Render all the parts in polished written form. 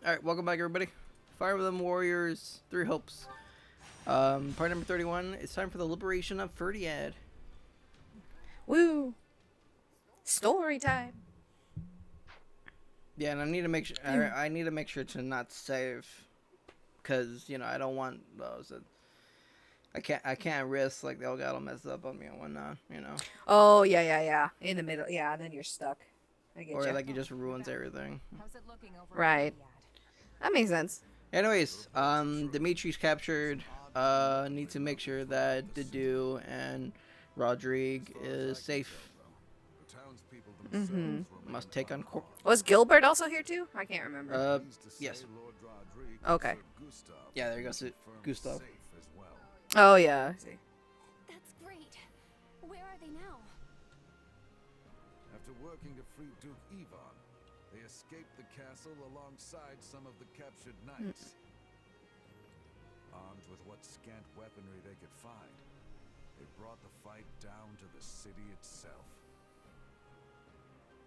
Alright, welcome back everybody. Fire Emblem Warriors, Three Hopes. Part number 31. It's time for the liberation of Ferdiad. Woo! Story time. Yeah, and I need to make sure I need to make sure to not save, cause I don't want those. I can't risk like the Elgato mess up on me and whatnot. Oh yeah. In the middle, yeah. Then you're stuck. I get Or you. like it just ruins everything. How's it looking over Right. That makes sense. Anyways, Dimitri's captured. Need to make sure that Dedu and Rodrigue is safe. Mm-hmm. Must take on. Was Gilbert also here too? I can't remember. Yes. Okay. Yeah, there goes Gustav. Oh yeah. I see. That's great. Where are they now? After working to free Duke Ivan, they escaped the castle alongside some of the captured knights. Armed with what scant weaponry they could find, they brought the fight down to the city itself.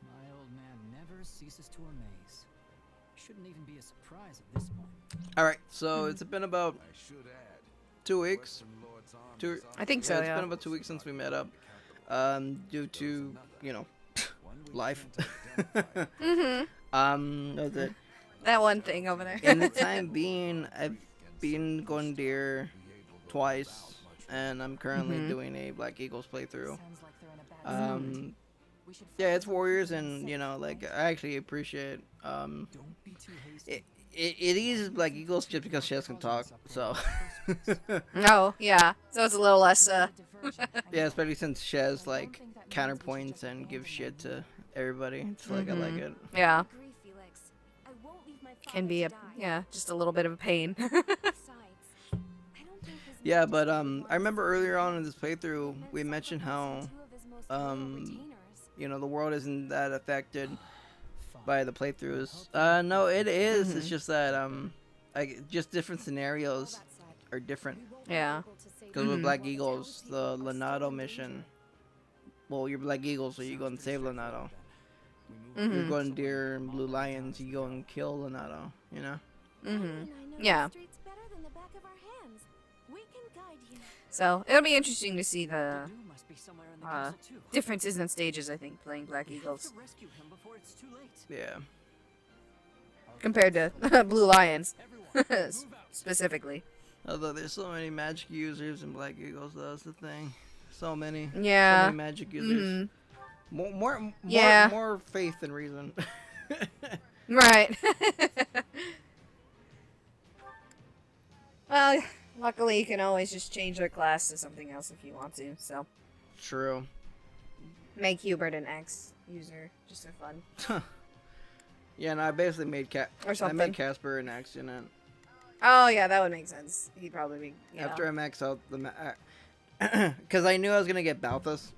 My old man never ceases to amaze. Shouldn't even be a surprise at this point. Alright, so it's been about I should add, 2 weeks. Western Lord's armies Two. are I think so, It's yeah. been about 2 weeks since we met up. Due to one we life. can't identify. That's it. That one thing over there. In the time being, I've been going deer twice, and I'm currently doing a Black Eagles playthrough. Sounds like they're in a bad Um, We should yeah, it's Warriors, and like I actually appreciate. Don't be too hasty. It eases Black Eagles just because Chess can talk. So Oh yeah. So it's a little less. yeah, especially since Chess like counterpoints and gives shit to everybody. It's like I like it. Yeah. Agree, Felix. I won't leave my Can father be to a die. just a little bit of a pain. Besides, I don't think his Yeah, majesty but wants I remember to earlier on in lose this playthrough and we mentioned how sacrifice two of his most loyal um, retainers. the world isn't that affected Fine. by the playthroughs. No, it is. It's just that just different scenarios are different. Yeah. Because with Black Eagles, the Leonardo mission, well, you're Black Eagles, so you go and save Leonardo. You're going deer and blue lions, you go and kill Leonardo. Yeah. So it'll be interesting to see the Dew must be somewhere in the castle too. differences in stages. I think playing Black We have Eagles to rescue him before it's too late. Yeah. compared to Blue Lions Everyone, move out. specifically. Although there's so many magic users in Black Eagles, that's the thing. So many. So Yeah. many magic users. Yeah. More faith than reason. Right. Well, luckily you can always just change their class to something else if you want to. So True. make Hubert an X user just for fun. Yeah, and I basically made Or I something. made Casper an accident. Oh yeah, that would make sense. He'd probably be After I max out the because I knew I was gonna get Balthus.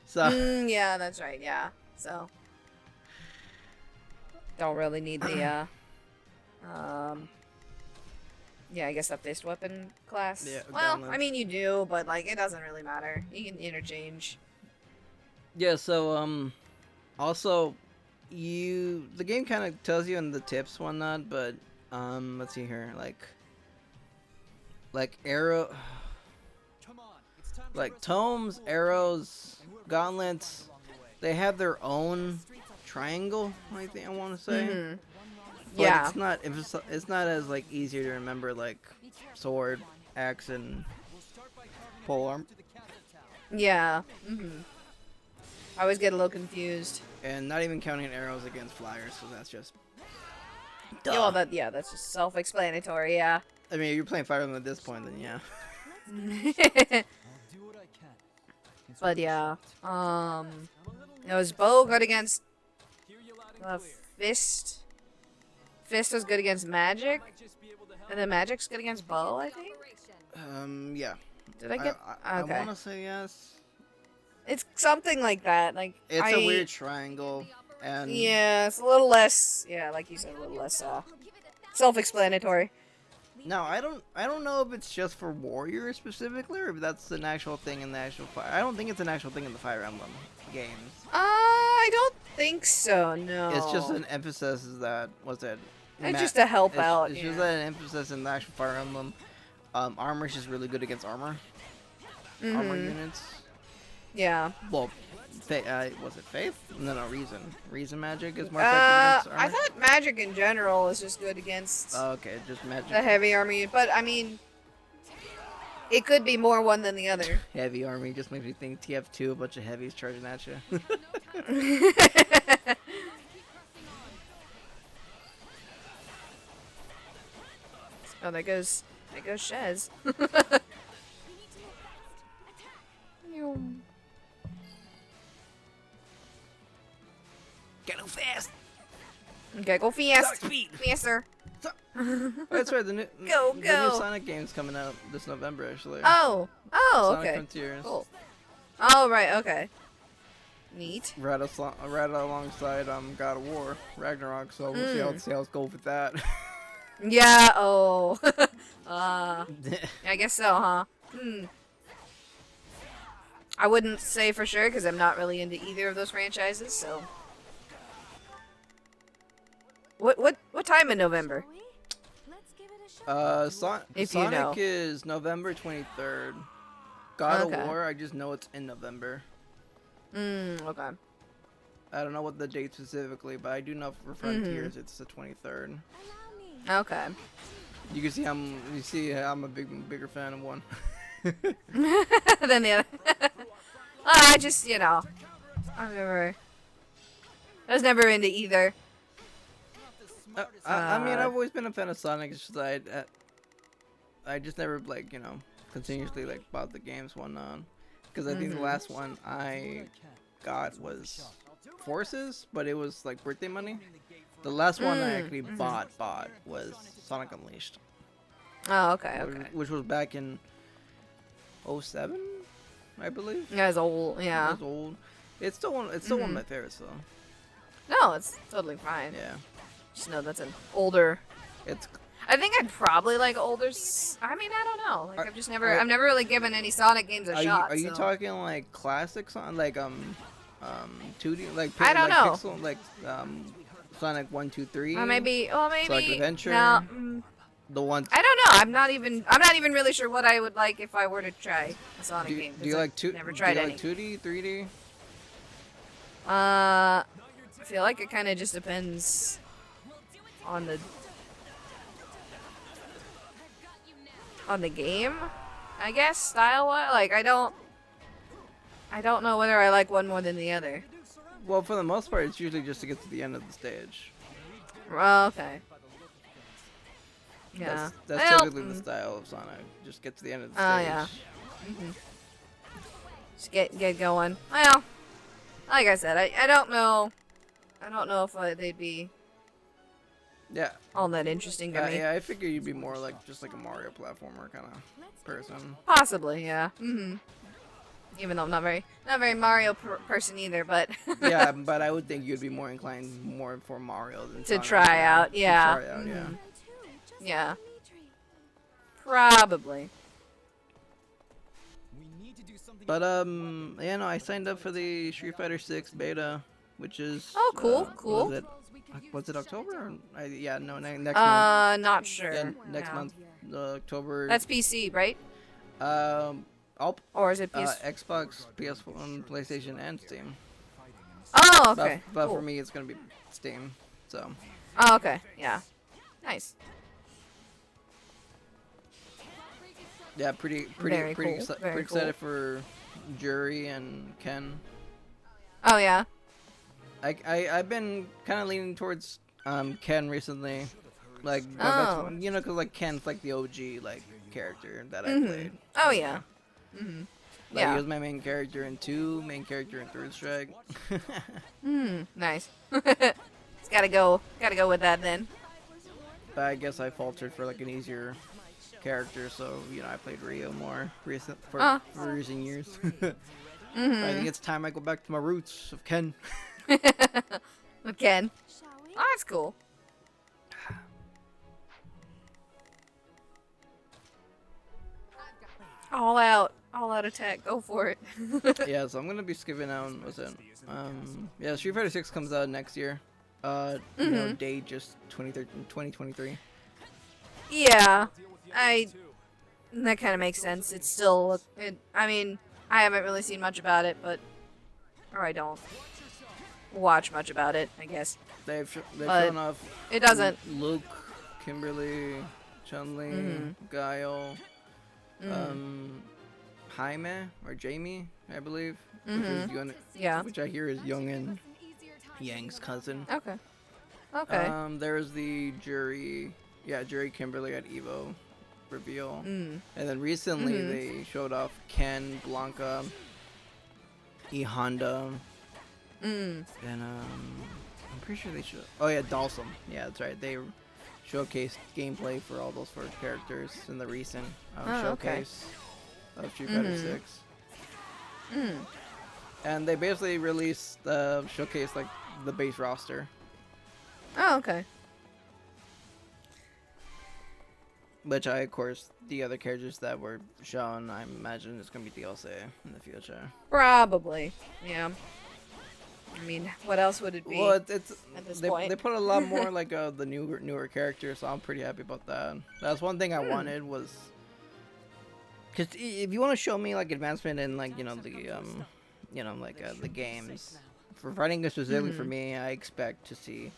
So yeah, that's right. Yeah. So don't really need the yeah, I guess the fist weapon class. Yeah, Well, gauntlets. I mean you do, but like it doesn't really matter. You can interchange. yeah, so also the game kind of tells you in the tips whatnot, but let's see here, like arrow, Come on, it's time to like rescue tomes, the arrows, and we're gonna gauntlets. find along the way. They have their own triangle. I think I want to say. Mhm. But Yeah. it's not as like easier to remember like sword, axe, and We'll start by carving a pole path arm. to the castle tower. Yeah. I always get a little confused. And not even counting arrows against flyers, so that's just. Duh. Yeah, well, that's just self-explanatory. Yeah. I mean, if you're playing Fire Emblem at this point, then yeah. I'll do what I can. It's But worth a yeah. shot. I'm a little It was bow good against hear you loud and clear. fist. Fist was good against magic, Might just be able to help. and then magic's good against bow. I think. Yeah. Did I get? I okay. want to say yes. It's something like that. Like It's a weird triangle, and Yeah, it's a little less. Yeah, like you said, a little less self-explanatory. now I don't know if it's just for warriors specifically, or if that's an actual thing in the actual fire. I don't think it's an actual thing in the Fire Emblem games. I don't think so. No. It's just an emphasis is that what's it? It's just to help out. It's Yeah. just an emphasis in the actual Fire Emblem. Armor is just really good against armor units. Yeah. Well, was it Faith? No, Reason. Reason magic is more effective against armor. I thought magic in general is just good against Oh, okay, just magic. the heavy army, but I mean, it could be more one than the other. Heavy army just makes me think TF2, a bunch of heavies charging at you. Oh, there goes Shez. Get fast! Okay, go fast. Speed! Faster. Oh, that's right, the new Sonic game's coming out this November, actually. Oh, Sonic okay. Frontiers. Cool. Oh, right, okay. Neat. Right alongside God of War, Ragnarok, so we'll see how the sales go with that. Yeah, oh. I guess so, huh? I wouldn't say for sure, because I'm not really into either of those franchises, so... What time in November? Let's give it a shot. If you Sonic know. is November 23rd. God Okay. of War, I just know it's in November. Okay. I don't know what the date specifically, but I do know for Frontiers it's the 23rd. Allow me. Okay. You can see I'm a bigger fan of one. Then the other. I just, I was never into either. I mean, I've always been a fan of Sonic. It's just I just never continuously bought the games one on, because I think the last one I got was Forces, but it was like birthday money. The last one I actually bought was Sonic Unleashed. Oh, okay, okay. Which was back in 07, I believe. Yeah, it's old, yeah. It's old. It's still one of my favorites though. No, it's totally fine. Yeah. Just know that's an older. It's I think I'd probably like older. I mean, I don't know. Like, I've never really given any Sonic games a shot. Are you so. talking like classic Sonic, like 2D, like I don't know. Pixel, like Sonic 1, 2, 3? Maybe. Well, maybe. Sonic Adventure. No, The one. I don't know. I'm not even really sure what I would like if I were to try a Sonic game. Do you like Never tried any. like 2D, 3D? I feel like it kind of just depends on the game, I guess, style-wise. Like, I don't know whether I like one more than the other. Well, for the most part, it's usually just to get to the end of the stage. Oh, okay. Yeah. That's typically the style of Sonic. Just get to the end of the stage. Oh, yeah. Just get going. Well, like I said, I don't know. I don't know if they'd be Yeah. all that interesting to me. Yeah, I figure you'd be more like just like a Mario platformer kind of person. Possibly, yeah. Even though I'm not very Mario person either, but Yeah, but I would think you'd be more inclined more for Mario than to Sonic. try out, yeah. To try out, yeah. Yeah. Probably. But yeah, no, I signed up for the Street Fighter 6 beta, which is cool. Was it October? Next month. Not sure. Yeah, next No. month, October. That's PC, right? Or is it PS? Xbox, PS1, PlayStation, and Steam. Oh, okay. But Cool. for me, it's gonna be Steam. So. Oh, okay. Yeah. Nice. Yeah, pretty Very cool, very excited for Jury and Ken. Oh yeah. I've been kind of leaning towards Ken recently, like Oh. because like Ken's like the OG like character that I played. Oh yeah. Like, Yeah. he was my main character in 2, main character in Third Strike. Nice. It's gotta go with that then. But I guess I faltered for like an easier character, so I played Rio more for recent years. I think it's time I go back to my roots of Ken. With Ken. Shall we? Oh, that's cool. All out attack. Go for it. Yeah, so I'm gonna be skipping out. What's it? Yeah, Street Fighter 6 comes out next year. You know, date just 2023. Yeah, that kind of makes sense. It's still, I mean, I haven't really seen much about it, or I don't watch much about it, I guess. They've But shown off. it doesn't. Luke, Kimberly, Chun-Li, Guile, Jaime or Jamie, I believe, which is Yeah. which I hear is Young and Yang's cousin. Okay. Okay. There's the Jury Kimberly at Evo reveal, and then recently they showed off Ken, Blanca, E Honda, and I'm pretty sure they showed. Oh yeah, Dalsum. Yeah, that's right. They showcased gameplay for all those 4 characters in the recent showcase of Street Fighter 6. And they basically released showcase like the base roster. Oh, okay. Which of course, the other characters that were shown, I imagine it's gonna be DLC in the future. Probably. Yeah. I mean, what else would it be? Well, at this point? they put a lot more like the newer characters, so I'm pretty happy about that. That's one thing I wanted was, because if you want to show me like advancement in like the games for fighting specifically for me, I expect to see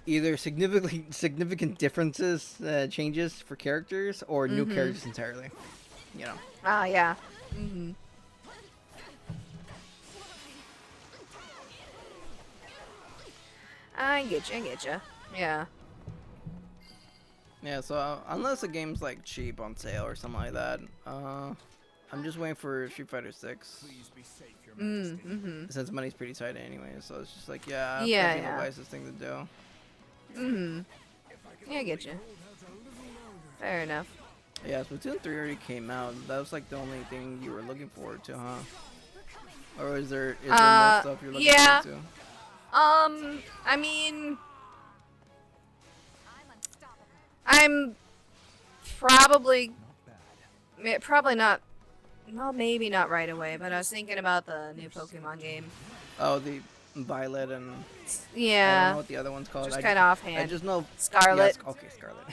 either significant differences, changes for characters, or new characters entirely. You know. Ah, yeah. I get you. Yeah. Yeah, so unless the game's like cheap on sale or something like that, I'm just waiting for Street Fighter 6. Since money's pretty tight anyway, so it's just like, yeah, I think the wisest thing to do. Yeah, I get you. Fair enough. Yeah, Splatoon 3 already came out. That was like the only thing you were looking forward to, huh? Or is there more stuff you're looking forward to? I mean, I'm probably not. Well, maybe not right away, but I was thinking about the new Pokemon game. Oh, the Violet and I Yeah. don't know what the other one's called. Just kind of offhand. I just know Scarlet. Yes, okay, Scarlet.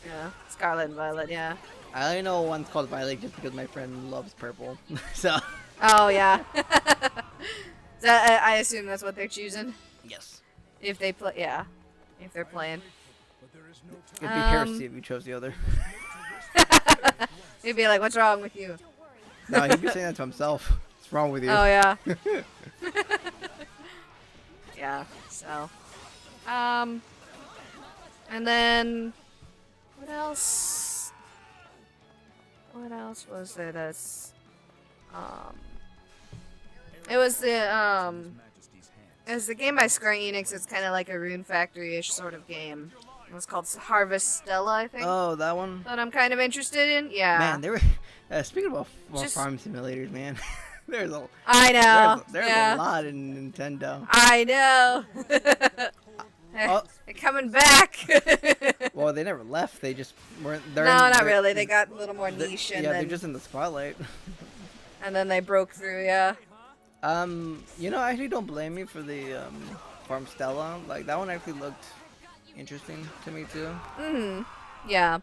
Yeah, Scarlet and Violet. Yeah. I only know one's called Violet just because my friend loves purple. So. Oh yeah. I assume that's what they're choosing. Yes. If they play, yeah. If they're playing. It'd be heresy if you chose the other. He'd be like, "What's wrong with you?" No, he'd be saying that to himself. What's wrong with you? Oh yeah. Yeah. So. And then, what else? What else was there? That's it was the game by Square Enix. It's kind of like a Rune Factory-ish sort of game. It was called Harvest Stella, I think. Oh, that one. That I'm kind of interested in. Yeah. Man, they were. Speaking about farm simulators, man. I know. There's yeah. a lot in Nintendo. I know. They're coming back. Well, they never left. They just weren't. No, not really. They got a little more niche, and yeah, then they're just in the spotlight. and then they broke through. Yeah. You know, I actually don't blame you for the Farm Stella. Like that one actually looked interesting to me too. Yeah.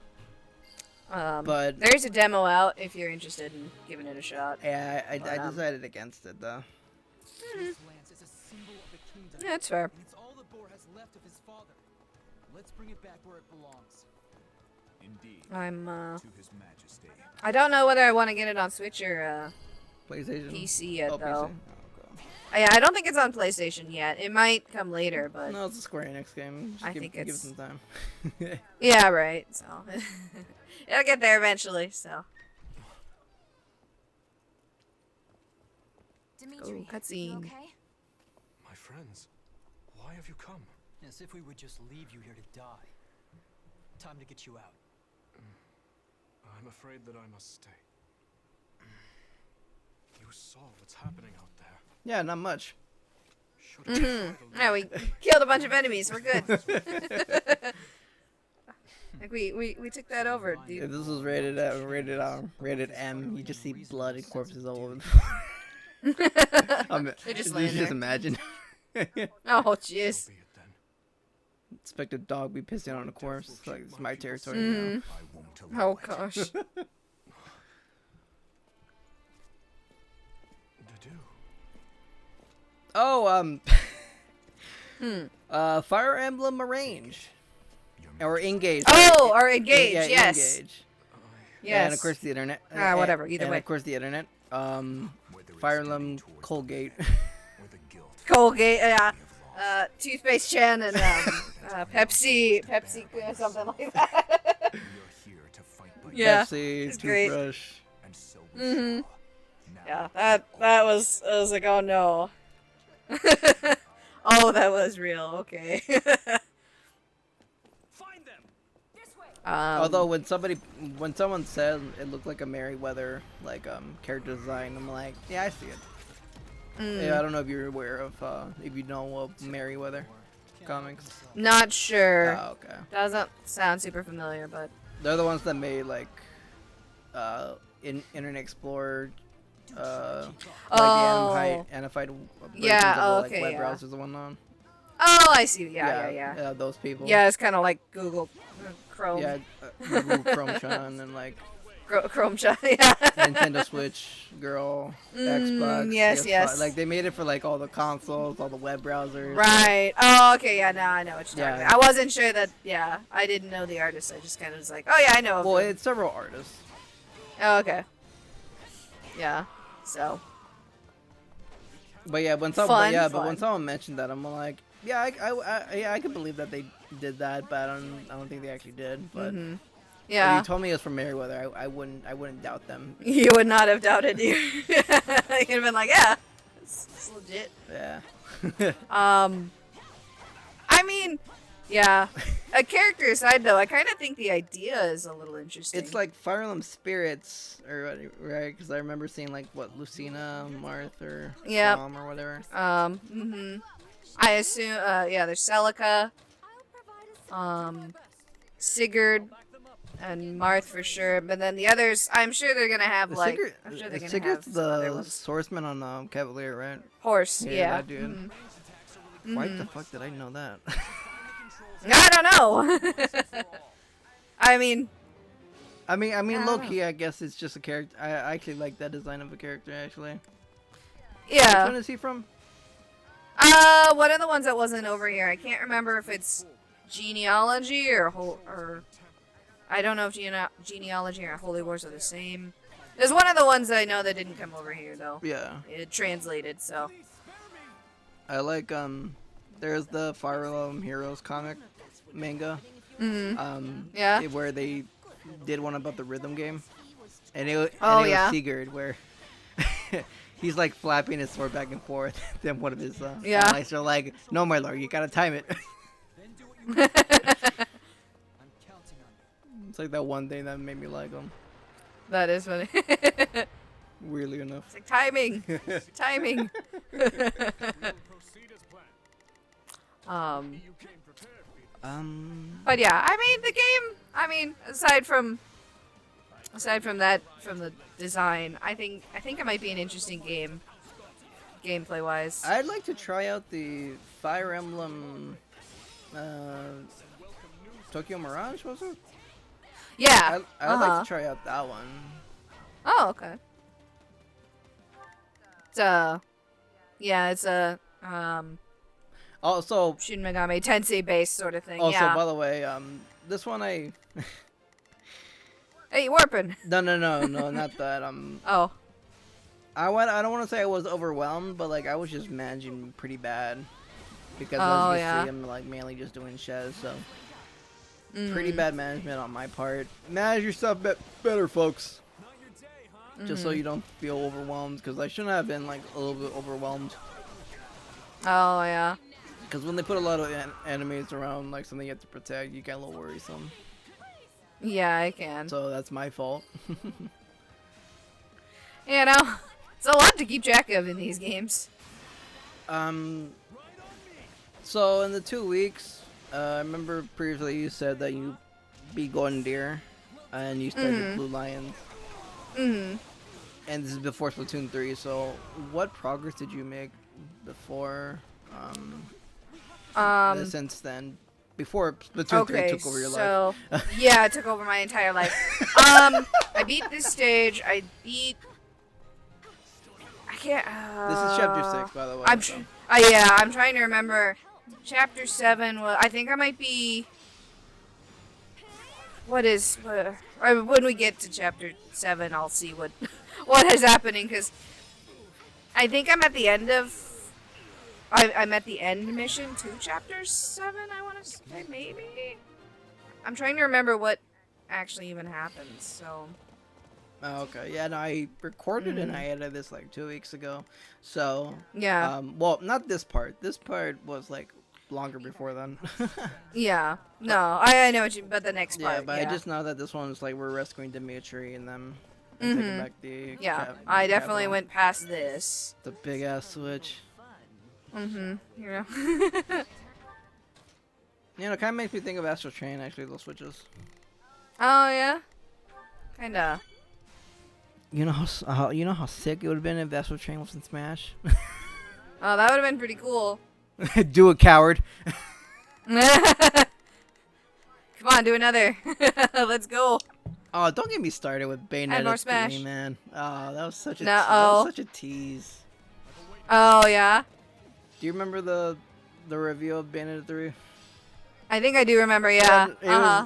But there's a demo out if you're interested in giving it a shot. yeah, I decided against it though. This lance is a symbol of the kingdom. Yeah, that's fair. And it's all the boar has left of his father. Let's bring it back where it belongs. Indeed, I'm to His Majesty. I don't know whether I want to get it on Switch or PlayStation. PC yet Oh, though. PC. Yeah, I don't think it's on PlayStation yet. It might come later, but No, it's a Square Enix game. Just I give think it it's- some time. yeah, right. So it'll get there eventually. So Dimitri, cutscene. you okay? My friends, why have you come? As if we would just leave you here to die. Time to get you out. I'm afraid that I must stay. You saw what's happening out there. Yeah, not much. Should have tried Yeah, alone. we killed a bunch of enemies. We're good. Like we took that over, If dude. this was rated M, you just see blood and corpses all over. They just you laying just there. imagine. Oh, jeez. Be it then. Expect a dog be pissing on a corpse. It's like, it's my territory Mm. I won't allow Oh it. gosh. To do. now. Hmm. Fire Emblem Arrange. Or Engage. Oh, or Engage. Yeah, Yes. Engage. Yes. And of course the internet. Whatever, either and way. of course the internet. Fire Emblem Colgate. Or the guilt Colgate. Yeah. we have lost. Toothpaste Chen and Pepsi something like that. We are here to fight by Yeah, Pepsi, it's great. toothbrush. and so we Mhm. shall. Now, Yeah, that was, I was like, oh no. Oh, that was real. Okay. Find them. Although when someone said it looked like a Merryweather character design, I'm like, yeah, I see it. Yeah, I don't know if you're aware of if you know of Merryweather comics. Not sure. Oh, okay. Doesn't sound super familiar, but They're the ones that made Internet Explorer, Oh. the Anified versions Yeah, of the, okay, web yeah. browsers and whatnot. oh, I see. Yeah. Those people. Yeah, it's kind of like Google Chrome. Yeah, Google Chrome Sean and Chrome shot. Yeah. Nintendo Switch girl, Xbox. yes, PS5. yes. Like they made it for all the consoles, all the web browsers. Right. Oh, okay. Yeah. Now I know what you're talking Yeah. about. I wasn't sure that. Yeah, I didn't know the artist. I just kind of was like, oh yeah, I know. Of Well, them. it's several artists. Oh, okay. Yeah. So. But yeah, when Fun. someone mentioned that, I'm like, yeah, I could believe that they did that, but I don't think they actually did. But if Yeah. you told me it was from Merryweather, I wouldn't doubt them. You would not have doubted you. You'd have been like, yeah, it's legit. Yeah. I mean, yeah. A character aside, though, I kind of think the idea is a little interesting. It's like Fire Emblem Spirits, right? Because I remember seeing Lucina, Marth, or Yep. Mom or whatever. I assume, yeah, there's Celica, Sigurd, and Marth for sure. But then the others, I'm sure they're gonna have I'm sure they're gonna Sigurd's have some other the ones. swordsman on Cavalier, right? Horse, yeah. That dude. Why the fuck did I know that? I don't know. I mean, Low key, I guess it's just a character. I actually like that design of a character, actually. Which yeah. one is he from? One of the ones that wasn't over here. I can't remember if it's genealogy or I don't know if genealogy or Holy Wars are the same. There's one of the ones that I know that didn't come over here though. Yeah. It translated, so. I like there's the Fire Emblem Heroes comic manga. Yeah. Where they did one about the rhythm game, and it was yeah. Sigurd where he's like flapping his sword back and forth. Then one of his Yeah. allies are like, "No, my lord, you gotta time it." I'm counting on you. It's like that one thing that made me like him. That is funny. Weirdly enough. It's like timing. Timing. Proceed as planned. You came prepared, Phoenix. But yeah, I mean the game. I mean, aside from the design, I think it might be an interesting game, gameplay wise. I'd like to try out the Fire Emblem Tokyo Mirage, was it? Yeah. I'd like to try out that one. Oh, okay. It's yeah, it's a Also, Shin Megami Tensei based sort of thing. also yeah. by the way, this one I Hey, warping. no, not that. Oh. I don't want to say I was overwhelmed, but I was just managing pretty bad because Oh, I was yeah. I'm mainly just doing shes, so pretty bad management on my part. Manage yourself better, folks. Just so you don't feel overwhelmed, because I shouldn't have been a little bit overwhelmed. Oh yeah. Because when they put a lot of enemies around, something you have to protect, you get a little worrisome. Yeah, I can. So that's my fault. You know, it's a lot to keep track of in these games. So in the 2 weeks, I remember previously you said that you beat Golden Deer, and you started Blue Lions. And this is before Splatoon 3, so what progress did you make before since then. Before Splatoon 3 Okay, took over your life. so yeah, it took over my entire life. I beat this stage. I can't. This is chapter 6, by the way. I'm so. yeah, I'm trying to remember. Chapter 7. Well, I think I might be. When we get to chapter 7, I'll see what is happening, because I think I'm at the end of. I'm at the end mission to chapter 7. I want to say, maybe. I'm trying to remember what actually even happens. So. Oh, okay. Yeah, no, I recorded and I edited this like 2 weeks ago. So Yeah. well, not this part. This part was like longer before then. Yeah. No, I know what you. But the next part. Yeah, but I just know that this one is like we're rescuing Dimitri and them and taking back the. Yeah, I definitely capital. went past this. The big ass switch. You know. You know, it kind of makes me think of Astral Chain. Actually, those switches. Oh yeah. Kinda. You know how sick it would have been if Astral Chain was in Smash. Oh, that would have been pretty cool. Do it, coward. Come on, do another. Let's go. Oh, don't get me started with Bayonetta more 3, Smash. man. Oh, that was such a No, that was such a tease. Oh yeah. Do you remember the review of Bayonetta 3? I think I do remember. Yeah.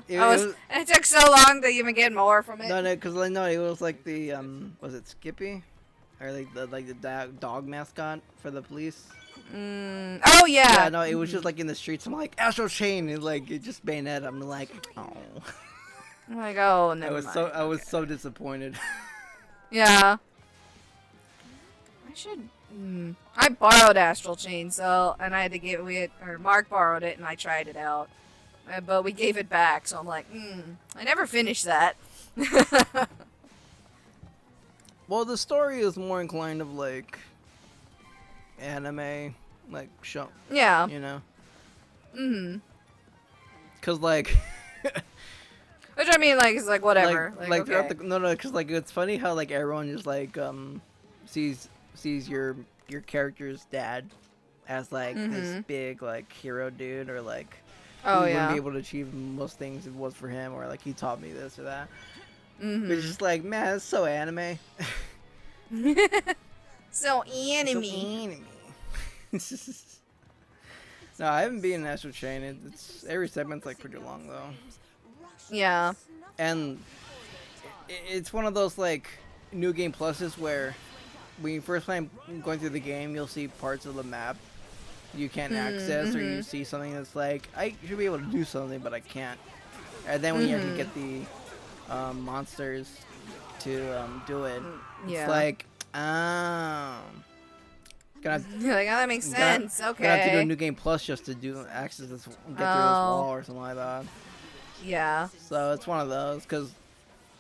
It took so long to even get more from it. No, because it was like the was it Skippy, or like the dog mascot for the police? Oh yeah. Yeah, no, it was just like in the streets. I'm like Astral Chain, and like it just Bayonetta. I'm like, oh. I'm like, oh no. I was so disappointed. Yeah. I should. I borrowed Astral Chain, and I had to Mark borrowed it, and I tried it out, but we gave it back. So I'm like, I never finished that. Well, the story is more inclined of like anime, like show. Yeah. You know. Cause like. Which I mean, like, it's like whatever. Like throughout okay. cause like it's funny how like everyone just like sees your character's dad as like this big like hero dude, or like Oh he yeah. wouldn't be able to achieve most things if it was for him, or like he taught me this or that. But it's just like, man, it's so anime. So anime. No, I haven't beaten Astral Chain. It's every segment's like pretty long though. Yeah. And it's one of those like new game pluses where when you first time going through the game, you'll see parts of the map you can't access, or you see something that's like, I should be able to do something, but I can't. And then when you actually get the monsters to do it, it's like, oh. You're like, oh, that makes sense. Okay. Gonna have to do a new game plus just to do access this, get through this wall or something like that. Yeah. So it's one of those, because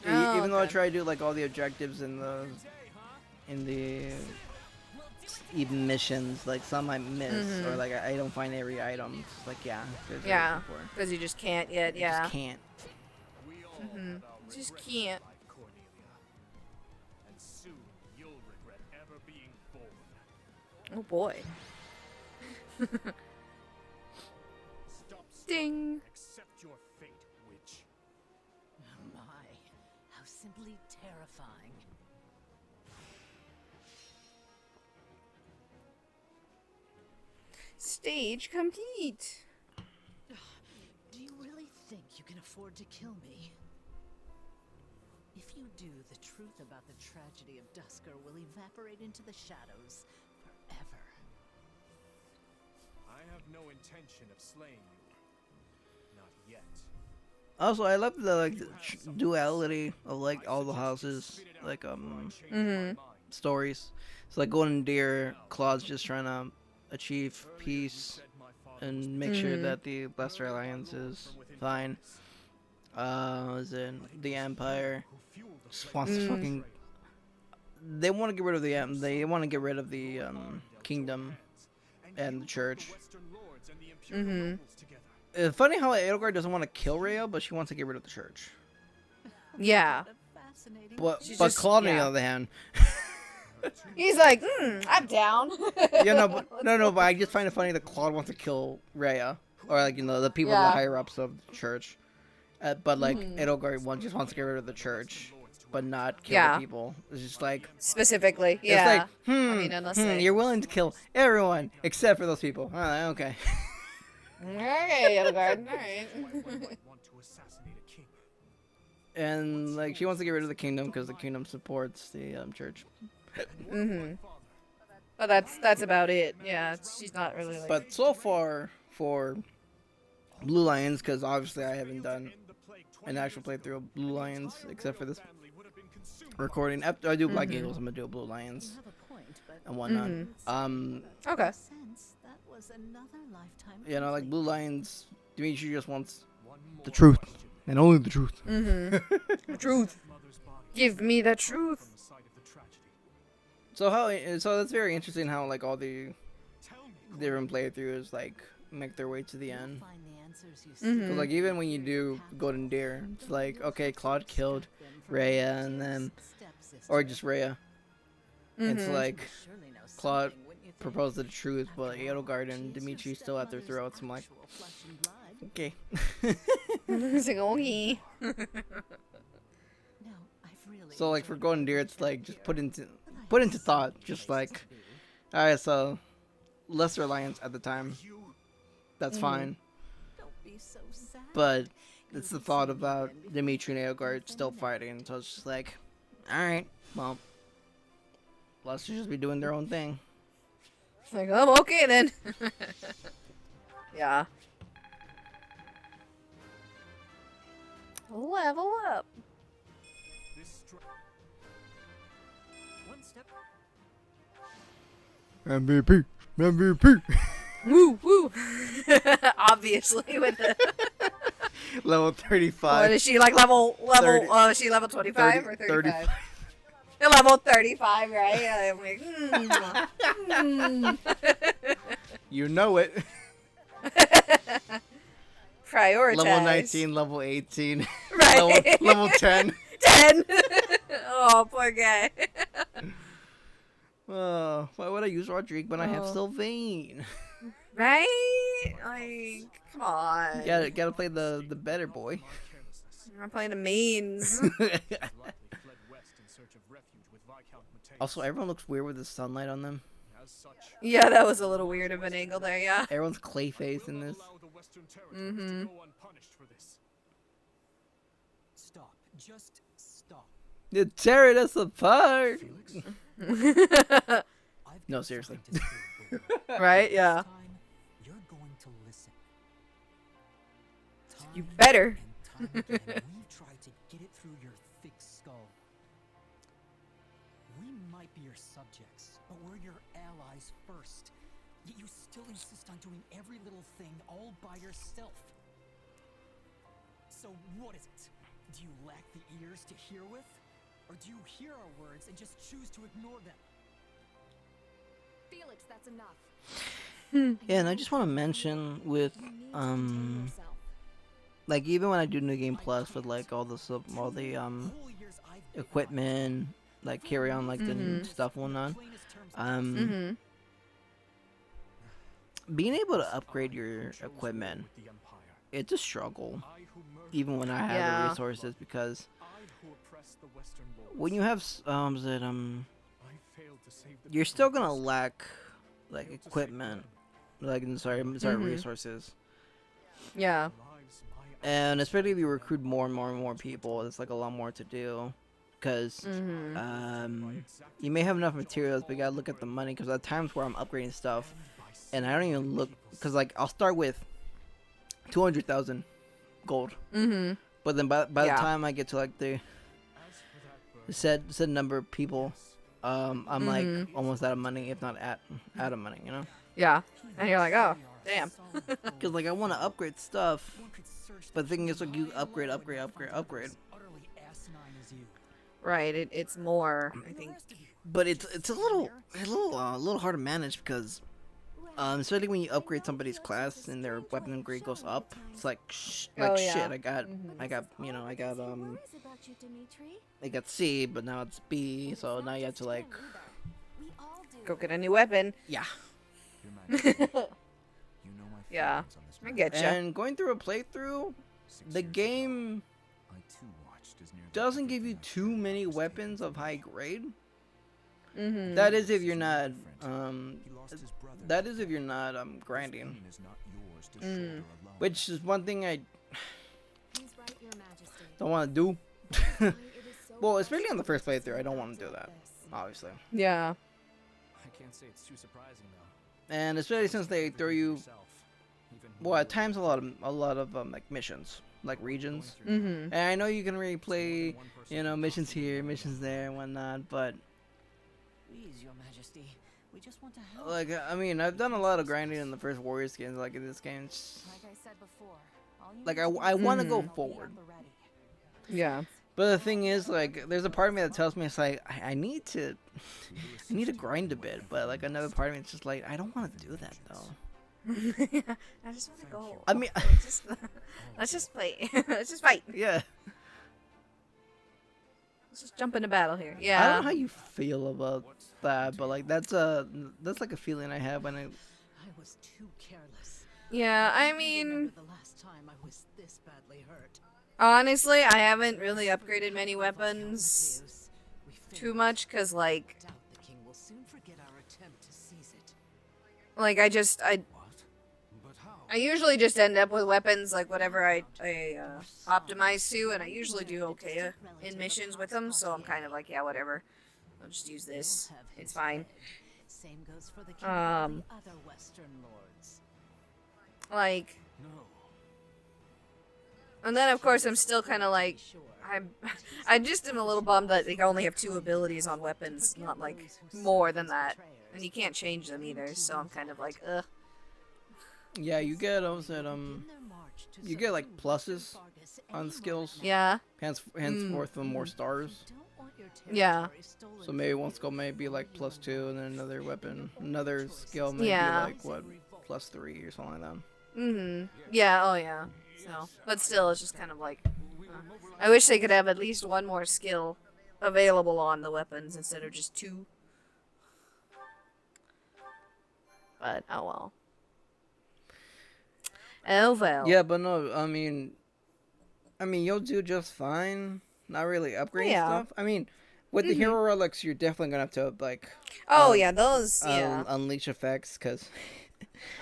even though I try to do like all the objectives in the even missions, like some I miss, or like I don't find every item. It's like, yeah. Yeah. Because you just can't yet. Yeah. Just can't. Just can't. And soon you'll regret ever being born. Oh boy. Stop. Ding. Accept your fate, witch. My, how simply terrifying. Stage complete. Do you really think you can afford to kill me? If you do, the truth about the tragedy of Dusker will evaporate into the shadows forever. I have no intention of slaying you. Not yet. Also, I love the like duality of like all the houses, like stories. It's like Golden Deer, Claude's just trying to achieve peace and make sure that the Lesser Alliance is fine. Is it the Empire just wants to fucking. They want to get rid of the kingdom and the church. It's funny how Edelgard doesn't want to kill Rhea, but she wants to get rid of the church. Yeah. Fascinating. But She's but just- Claude, on yeah. the other hand, He's like, I'm down. Yeah, no, but I just find it funny that Claude wants to kill Rhea, or like the people, the Yeah. higher ups of the church, but like Edelgard one just wants to get rid of the church, but not kill Yeah. the people. It's just like Specifically, it's yeah. like I mean, unless they... you're willing to kill everyone except for those people. Okay. Okay, Edelgard, alright. might want to assassinate a king. And like she wants to get rid of the kingdom because the kingdom supports the church. But that's about it. Yeah, she's not really like... But so far for Blue Lions, because obviously I haven't done an actual playthrough of Blue Lions except for this recording. After I do Black Eagles, I'm gonna do Blue Lions You have a point, but and whatnot. Okay. since that was another lifetime. You know, like Blue Lions, Dimitri just wants One the more truth question. and only the truth. The truth. Mother's body Give me the truth. from the site of the tragedy. So that's very interesting how like all the Tell me, different playthroughs like make their way to the end. Find the answers you Mm-hmm. So like even when you do Golden Deer, it's like okay, Claude killed Rhea and then or just Rhea. It's like Claude proposed the truth, but Edelgard and Dimitri still at their throats. I'm like, okay. It's like, okay. So like for Golden Deer, it's like just put into thought, just like, all right, so lesser alliance at the time, that's fine, but it's the thought about Dimitri and Edelgard still fighting, so it's just like, all right, well, let's just be doing their own thing. It's like, oh, okay then. Yeah. Level up. this one step. MVP. Woo, woo. Obviously, with the... Level What 35. is she, like, level, 30. is she level 25 or 35? 35. Level 35, right? I'm like, You know it. Prioritize. Level 19, level 18, Right. level 10. 10. Oh, poor guy. Oh, why would I use Rodrigue when I have Oh. Sylvain? Right? Like, come on. Gotta play the better boy. I'm playing the mains. Likely fled west in search of refuge with Viscount Mateus. Also, everyone looks weird with the sunlight on them. As such, Yeah, that was a little weird of an angle there, yeah. Everyone's Clayface in this. allow the Western Territories to go unpunished for this. Stop. Just stop. You're tearing us apart. I've No, got seriously. something to say, Bull. Right, yeah. This time, you're going to listen. You Time better. and time again, we've tried to get it through your thick skull. We might be your subjects, but we're your allies first. Yet you still insist on doing every little thing all by yourself. So what is it? Do you lack the ears to hear with? Or do you hear our words and just choose to ignore them? Felix, that's enough. Yeah, and I just want to mention with like even when I do New Game Plus with like all the Whole years I've been equipment, like carry on like the stuff and whatnot. plainest terms Mm-hmm. Being able to upgrade your equipment, The Empire. it's a struggle, I who murdered, even when I have Yeah. the resources, because I who oppressed the Western lords. when you have I failed to save the you're people still of gonna Dust. lack like Failed to save equipment, them. like sorry resources, Yeah. Lives my and especially if you recruit more and more and more people, it's like a lot more to do, because Mm-hmm. you may have enough materials, but you gotta look at the money, because at times where I'm upgrading stuff and I don't even look, because like I'll start with 200,000 gold, Mm-hmm. but then by Yeah. the time I get to like the said number of people, I'm like almost out of money, if not out of money, you know, Yeah. And you're like, oh, damn. because like I want to upgrade stuff, One could search but the thing is for like you miles upgrade. and miles utterly asinine as you. Right, it's more, I The think. rest of you, But it's a little hard to manage, because especially when you upgrade somebody's class and their weapon grade goes up, it's like Oh, yeah. shit. I got I got C, but now it's B, so now you have to like I'll do Go it. get a new weapon. Yeah. Your Majesty, you know my Yeah, feelings on this I matter. get ya. And going through a playthrough, 6 the years game ago, I too watched as nearly doesn't give everything you I too cared many about was taken weapons from of me. high grade. Mm-hmm. That is if you're not He lost his brother. that is if you're not This grinding. pain is not yours to shoulder alone. Which is one thing I He's right, Your Majesty. don't want to do. Why it is so Well, especially on the first frustrating playthrough, I don't see want to do acts that, like this. obviously. Yeah. I can't say it's too surprising though. And especially since they throw you, Yourself, even when well, you at were times a lot of like missions, like regions. going through Mm-hmm. And I know you can really It's more than play, one person you know, can missions possibly here, do. missions there, and whatnot. But Please, Your Majesty, we just want to help. like, I mean, I've done a lot of grinding in the first Warriors games. Like in this game, Like I said before, all you like need to do I is want to Mhm. go I'll be at forward. the ready. Yeah. But the thing is, like, there's a part of me that tells me it's like I need to grind a bit, but like another part of me is just like I don't want to do that though. I just want to go. I mean, Let's just play. Let's just fight. yeah, Let's just jump into battle here. I don't Yeah. know how you feel about that, but like that's like a feeling I have when I I was too careless. Yeah, I Remember mean, the last time I was this badly hurt. honestly, I haven't really upgraded many weapons Zeus, we too failed. much because, like, Doubt the king will soon forget our attempt to seize it. like I just What? But how? I usually just end up with weapons like whatever I optimize to, and I usually do okay in missions with them. So I'm kind of like, yeah, whatever. I'll just use this. You'll have It's his fine. head. Same goes for the king and all the other Western lords. Like, No. and then of course I'm still kind of like, Sure. I just am a little bummed that they only have 2 abilities on weapons, not like more than that, and you can't change them either. So I'm kind of like, ugh. yeah, you get you get like pluses on skills. Yeah. Henceforth, the more stars. Yeah. So maybe one skill may be like +2, and then another weapon, another skill may Yeah. be like what +3 or something like that. Mhm. Yeah. Oh yeah. So, but still, it's just kind of like, I wish they could have at least one more skill available on the weapons instead of just 2. But oh well. Oh well. Yeah, but no, I mean, you'll do just fine. Not really upgrade Yeah. stuff. I mean, with the hero relics, you're definitely gonna have to like Oh yeah, those. Yeah. unleash effects, because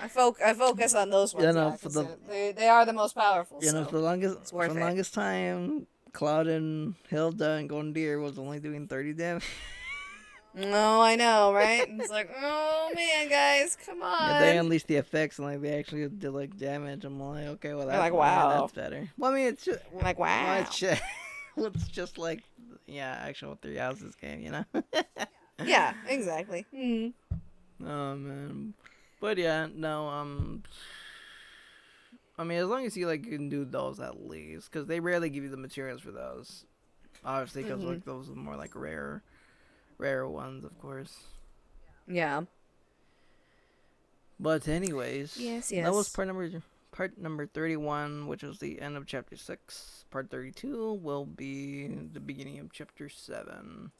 I focus on those ones. You know, Yeah, for 'cause they are the most powerful. you know so for the it's worth it. longest time, Cloud and Hilda and Golden Deer was only doing 30 damage. No, I know, right? It's like, oh man, guys, come on. Yeah, they unleashed the effects and like they actually did like damage. I'm like, okay, well that's like, yeah, wow. that's better. Well, I mean, it's just I'm like, well, wow. it's just like actual 3 houses game, you know. Yeah, exactly. Mm. Oh man, but yeah, no. I mean, as long as you like can do those at least, because they rarely give you the materials for those. Obviously, because like those are more like rare ones, of course. Yeah. But anyways, Yes, that was yes. part number 31, which was the end of chapter 6. Part 32 will be the beginning of chapter 7.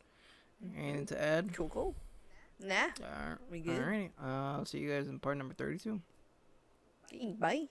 Anything to add? Cool. Nah. Alright. We good? Alrighty. I'll see you guys in part number 32. Okay, bye.